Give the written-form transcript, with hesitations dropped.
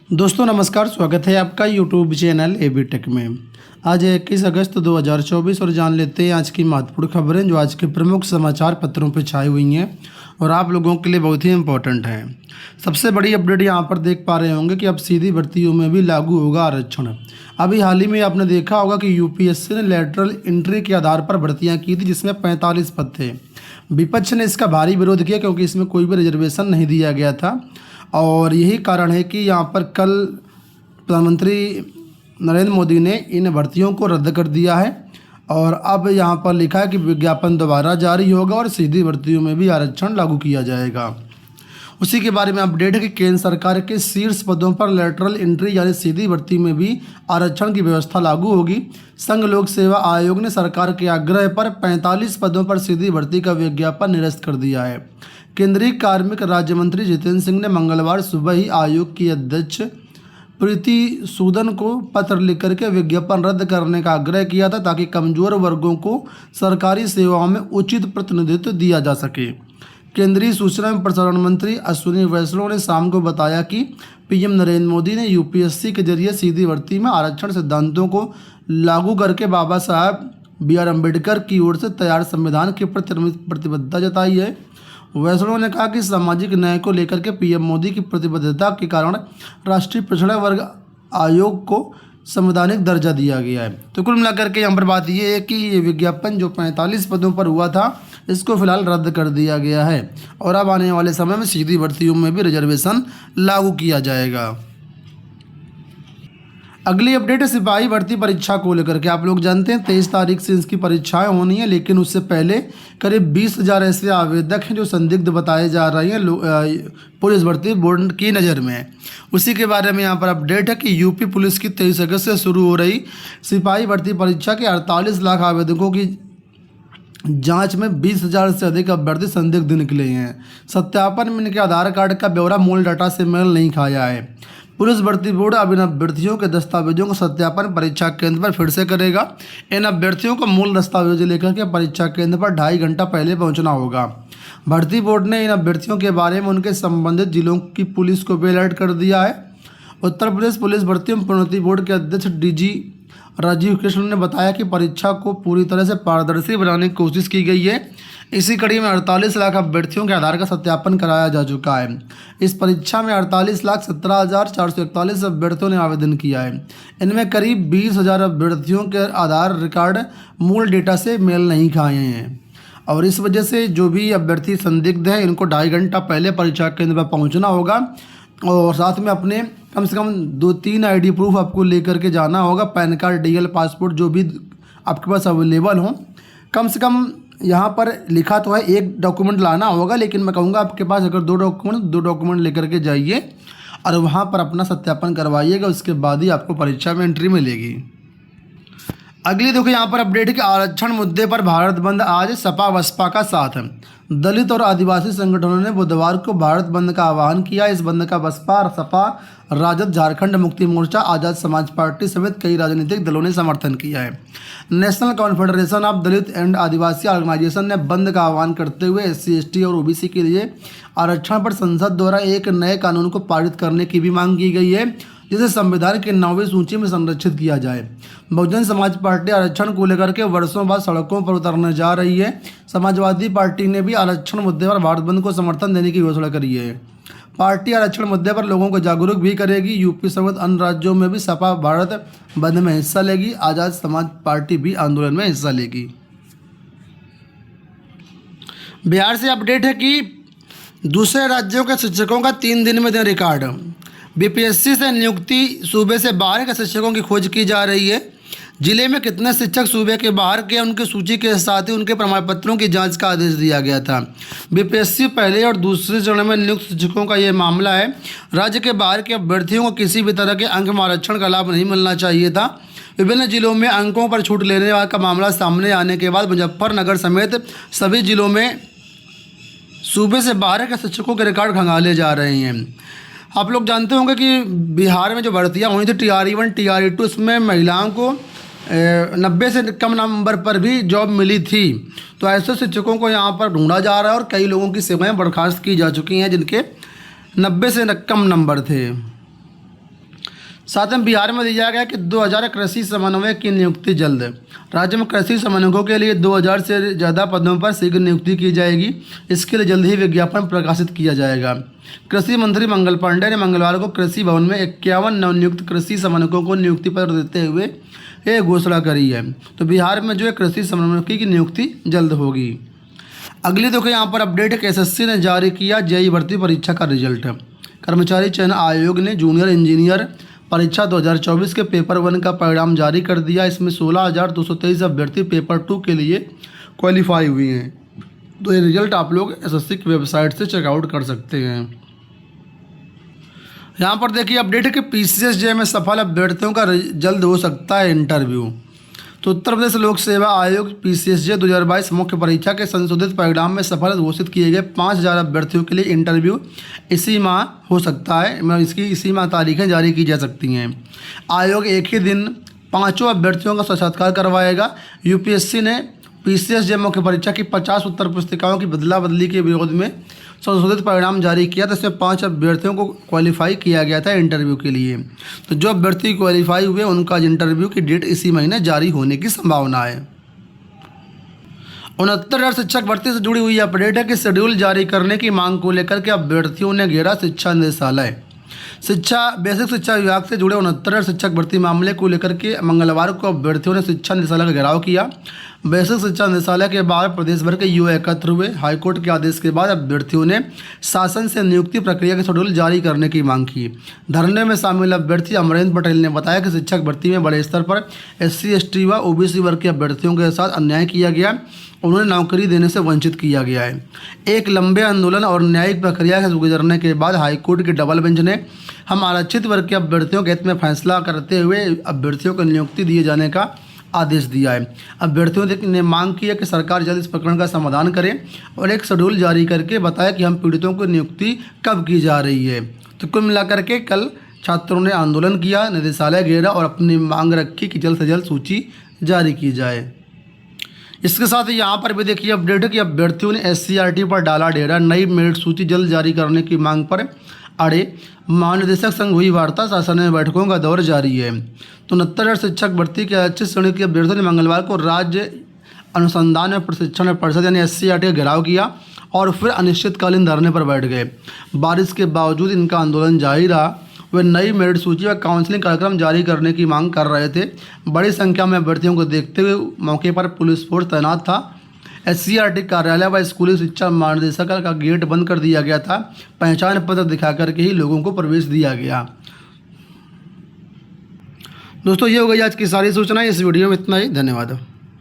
दोस्तों नमस्कार, स्वागत है आपका यूट्यूब चैनल एबी टेक में। आज 21 अगस्त 2024 और जान लेते हैं आज की महत्वपूर्ण खबरें जो आज के प्रमुख समाचार पत्रों पर छाई हुई हैं और आप लोगों के लिए बहुत ही इम्पोर्टेंट हैं। सबसे बड़ी अपडेट यहाँ पर देख पा रहे होंगे कि अब सीधी भर्तियों में भी लागू होगा आरक्षण। अभी हाल ही में आपने देखा होगा कि यूपीएससी ने लैटरल एंट्री के आधार पर भर्तियाँ की थी जिसमें 45 पद थे। विपक्ष ने इसका भारी विरोध किया क्योंकि इसमें कोई भी रिजर्वेशन नहीं दिया गया था और यही कारण है कि यहाँ पर कल प्रधानमंत्री नरेंद्र मोदी ने इन भर्तियों को रद्द कर दिया है और अब यहाँ पर लिखा है कि विज्ञापन दोबारा जारी होगा और सीधी भर्तियों में भी आरक्षण लागू किया जाएगा। उसी के बारे में अपडेट है कि केंद्र सरकार के शीर्ष पदों पर लेटरल एंट्री यानी सीधी भर्ती में भी आरक्षण की व्यवस्था लागू होगी। संघ लोक सेवा आयोग ने सरकार के आग्रह पर 45 पदों पर सीधी भर्ती का विज्ञापन निरस्त कर दिया है। केंद्रीय कार्मिक राज्य मंत्री जितेंद्र सिंह ने मंगलवार सुबह ही आयोग की अध्यक्ष प्रीति सूदन को पत्र लिख करके विज्ञापन रद्द करने का आग्रह किया था ताकि कमजोर वर्गों को सरकारी सेवाओं में उचित प्रतिनिधित्व दिया जा सके। केंद्रीय सूचना एवं प्रसारण मंत्री अश्विनी वैष्णव ने शाम को बताया कि पीएम नरेंद्र मोदी ने यूपीएससी के जरिए सीधी भर्ती में आरक्षण सिद्धांतों को लागू करके बाबा साहब बी.आर. अम्बेडकर की ओर से तैयार संविधान के प्रति प्रतिबद्धता जताई है। वैष्णव ने कहा कि सामाजिक न्याय को लेकर के पीएम मोदी की प्रतिबद्धता के कारण राष्ट्रीय पिछड़ा वर्ग आयोग को संवैधानिक दर्जा दिया गया है। तो कुल मिलाकर के यहाँ पर बात यह है कि ये विज्ञापन जो 45 पदों पर हुआ था इसको फिलहाल रद्द कर दिया गया है और अब आने वाले समय में सीधी भर्तियों में भी रिजर्वेशन लागू किया जाएगा। अगली अपडेट है सिपाही भर्ती परीक्षा को लेकर के। आप लोग जानते हैं 23 तारीख से इसकी परीक्षाएं होनी है, लेकिन उससे पहले करीब 20,000 ऐसे आवेदक हैं जो संदिग्ध बताए जा रहे हैं पुलिस भर्ती बोर्ड की नज़र में। उसी के बारे में यहाँ पर अपडेट है कि यूपी पुलिस की 23 अगस्त से शुरू हो रही सिपाही भर्ती परीक्षा के 48 लाख आवेदकों की जांच में 20,000 से अधिक अभ्यर्थी संदिग्ध निकले हैं। सत्यापन में इनके आधार कार्ड का ब्यौरा मूल डाटा से मेल नहीं खाया है। पुलिस भर्ती बोर्ड अब इन अभ्यर्थियों के दस्तावेजों को सत्यापन परीक्षा केंद्र पर फिर से करेगा। इन अभ्यर्थियों को मूल दस्तावेज लेकर के परीक्षा केंद्र पर 2.5 घंटा पहले पहुंचना होगा। भर्ती बोर्ड ने इन अभ्यर्थियों के बारे में उनके संबंधित जिलों की पुलिस को भी अलर्ट कर दिया है। उत्तर प्रदेश पुलिस भर्ती एवं प्रोन्नति बोर्ड के अध्यक्ष डीजी राजीव कृष्ण ने बताया कि परीक्षा को पूरी तरह से पारदर्शी बनाने की कोशिश की गई है। इसी कड़ी में 48 लाख अभ्यर्थियों के आधार का सत्यापन कराया जा चुका है। इस परीक्षा में 48,17,441 अभ्यर्थियों ने आवेदन किया है। इनमें करीब 20,000 अभ्यर्थियों के आधार रिकॉर्ड मूल डेटा से मेल नहीं खाए हैं और इस वजह से जो भी अभ्यर्थी संदिग्ध हैं इनको 2.5 घंटा पहले परीक्षा केंद्र पर पहुँचना होगा और साथ में अपने कम से कम 2-3 आईडी प्रूफ आपको लेकर के जाना होगा। पैन कार्ड, डीएल, पासपोर्ट जो भी आपके पास अवेलेबल हो। कम से कम यहाँ पर लिखा तो है एक डॉक्यूमेंट लाना होगा, लेकिन मैं कहूँगा आपके पास अगर दो डॉक्यूमेंट लेकर के जाइए और वहाँ पर अपना सत्यापन करवाइएगा, उसके बाद ही आपको परीक्षा में एंट्री मिलेगी। अगली देखो यहाँ पर अपडेट है कि आरक्षण मुद्दे पर भारत बंद आज सपा बसपा का साथ। दलित और आदिवासी संगठनों ने बुधवार को भारत बंद का आह्वान किया। इस बंद का बसपा, सपा, राजद, झारखंड मुक्ति मोर्चा, आज़ाद समाज पार्टी समेत कई राजनीतिक दलों ने समर्थन किया है। National Confederation of Dalit and Adivasi Organisation ने बंद का आह्वान करते हुए SC, ST और OBC के लिए आरक्षण पर संसद द्वारा एक नए कानून को पारित करने की भी मांग की गई है जिसे संविधान के 9वीं सूची में संरक्षित किया जाए। बहुजन समाज पार्टी आरक्षण को लेकर के वर्षों बाद सड़कों पर उतरने जा रही है। समाजवादी पार्टी ने भी आरक्षण मुद्दे पर भारत बंद को समर्थन देने की घोषणा करी है। पार्टी आरक्षण मुद्दे पर लोगों को जागरूक भी करेगी। यूपी समेत अन्य राज्यों में भी सपा भारत बंद में हिस्सा लेगी। आज़ाद समाज पार्टी भी आंदोलन में हिस्सा लेगी। बिहार से अपडेट है कि दूसरे राज्यों के शिक्षकों का 3 दिन में रिकॉर्ड। बीपीएससी से नियुक्ति सूबे से बाहर के शिक्षकों की खोज की जा रही है। जिले में कितने शिक्षक सूबे के बाहर के उनकी सूची के साथ ही उनके प्रमाण पत्रों की जांच का आदेश दिया गया था। बीपीएससी पहले और दूसरे चरण में नियुक्त शिक्षकों का ये मामला है। राज्य के बाहर के अभ्यर्थियों को किसी भी तरह के अंक में आरक्षण का लाभ नहीं मिलना चाहिए था। विभिन्न जिलों में अंकों पर छूट लेने का मामला सामने आने के बाद मुजफ्फरनगर समेत सभी जिलों में सूबे से बाहर के शिक्षकों के रिकॉर्ड खंगाले जा रहे हैं। आप लोग जानते होंगे कि बिहार में जो भर्तियाँ हुई थी TRE1, TRE2, उसमें महिलाओं को 90 से कम नंबर पर भी जॉब मिली थी। तो ऐसे शिक्षकों को यहाँ पर ढूंढा जा रहा है और कई लोगों की सेवाएं बर्खास्त की जा चुकी हैं जिनके 90 से कम नंबर थे। साथ में बिहार में दिया गया कि 2000 कृषि समन्वयक की नियुक्ति जल्द। राज्य में कृषि समन्वयकों के लिए 2000 से ज़्यादा पदों पर शीघ्र नियुक्ति की जाएगी। इसके लिए जल्द ही विज्ञापन प्रकाशित किया जाएगा। कृषि मंत्री मंगल पांडे ने मंगलवार को कृषि भवन में 51 नवनियुक्त कृषि समन्वयकों को नियुक्ति पत्र देते हुए ये घोषणा करी है। तो बिहार में जो है कृषि समन्वयक की नियुक्ति जल्द होगी। अगली देखो यहाँ पर अपडेट है कि एसएससी ने जारी किया जेईई भर्ती परीक्षा का रिजल्ट। कर्मचारी चयन आयोग ने जूनियर इंजीनियर परीक्षा 2024 के पेपर 1 का परिणाम जारी कर दिया। इसमें 16,223 अभ्यर्थी पेपर 2 के लिए क्वालिफाई हुए हैं। तो ये रिजल्ट आप लोग एसएससी की वेबसाइट से चेकआउट कर सकते हैं। यहाँ पर देखिए अपडेट है कि पीसीएसजे में सफल अभ्यर्थियों का जल्द हो सकता है इंटरव्यू। तो उत्तर प्रदेश लोक सेवा आयोग पीसीएसजे 2022 मुख्य परीक्षा के संशोधित परिणाम में सफल घोषित किए गए 5000 अभ्यर्थियों के लिए इंटरव्यू इसी माह हो सकता है। मतलब इसकी इसी माह तारीखें जारी की जा सकती हैं। आयोग एक ही दिन 5 अभ्यर्थियों का साक्षात्कार करवाएगा। यूपीएससी ने पीसीएसजे मुख्य परीक्षा की 50 उत्तर पुस्तिकाओं की बदला बदली के विरोध में संशोधित परिणाम जारी किया। तो इसमें 5 अभ्यर्थियों को क्वालिफाई किया गया था इंटरव्यू के लिए। तो जो अभ्यर्थी क्वालिफाई हुए उनका इंटरव्यू की डेट इसी महीने जारी होने की संभावना है। 69,000 शिक्षक भर्ती से जुड़ी हुई अपडेट है कि शेड्यूल जारी करने की मांग को लेकर के अभ्यर्थियों ने घेरा शिक्षा निदेशालय। बेसिक शिक्षा विभाग से जुड़े 69,000 शिक्षक भर्ती मामले को लेकर के मंगलवार को अभ्यर्थियों ने शिक्षा निदेशालय का घेराव किया। बेसिक शिक्षा निदेशालय के बाहर प्रदेश भर के युवा एकत्र हुए। हाईकोर्ट के आदेश के बाद अभ्यर्थियों ने शासन से नियुक्ति प्रक्रिया के शेड्यूल जारी करने की मांग की। धरने में शामिल अभ्यर्थी अमरेंद्र पटेल ने बताया कि शिक्षक भर्ती में बड़े स्तर पर SC ST व OBC वर्ग के अभ्यर्थियों के साथ अन्याय किया गया। उन्हें नौकरी देने से वंचित किया गया है। एक लंबे आंदोलन और न्यायिक प्रक्रिया से गुजरने के बाद हाईकोर्ट के डबल बेंच ने हम आरक्षित वर्ग के अभ्यर्थियों के हित में फैसला करते हुए अभ्यर्थियों को नियुक्ति दिए जाने का आदेश दिया है। अभ्यर्थियों ने मांग की है कि सरकार जल्द इस प्रकरण का समाधान करे और एक शेड्यूल जारी करके बताया कि हम पीड़ितों को नियुक्ति कब की जा रही है। तो कुल मिलाकर के कल छात्रों ने आंदोलन किया, निदेशालय घेरा और अपनी मांग रखी कि जल्द से जल्द सूची जारी की जाए। इसके साथ यहाँ पर भी देखिए अपडेट है कि अभ्यर्थियों ने SCRT पर डाला डेरा। नई मेरिट सूची जल्द जारी करने की मांग पर अड़े। महानिदेशक संग हुई वार्ता, शासन में बैठकों का दौर जारी है। तो 69,000 शिक्षक भर्ती के आरक्षित श्रेणी के अभ्यर्थियों ने मंगलवार को राज्य अनुसंधान एवं प्रशिक्षण परिषद यानी SCRT का घेराव किया और फिर अनिश्चितकालीन धरने पर बैठ गए। बारिश के बावजूद इनका आंदोलन जारी रहा। वे नई मेरिट सूची व काउंसलिंग कार्यक्रम जारी करने की मांग कर रहे थे। बड़ी संख्या में अभ्यर्थियों को देखते हुए मौके पर पुलिस फोर्स तैनात था। SCRT कार्यालय व स्कूली शिक्षा महानिदेशक का गेट बंद कर दिया गया था। पहचान पत्र दिखा करके ही लोगों को प्रवेश दिया गया। दोस्तों ये हो गई आज की सारी सूचनाएं। इस वीडियो में इतना ही। धन्यवाद।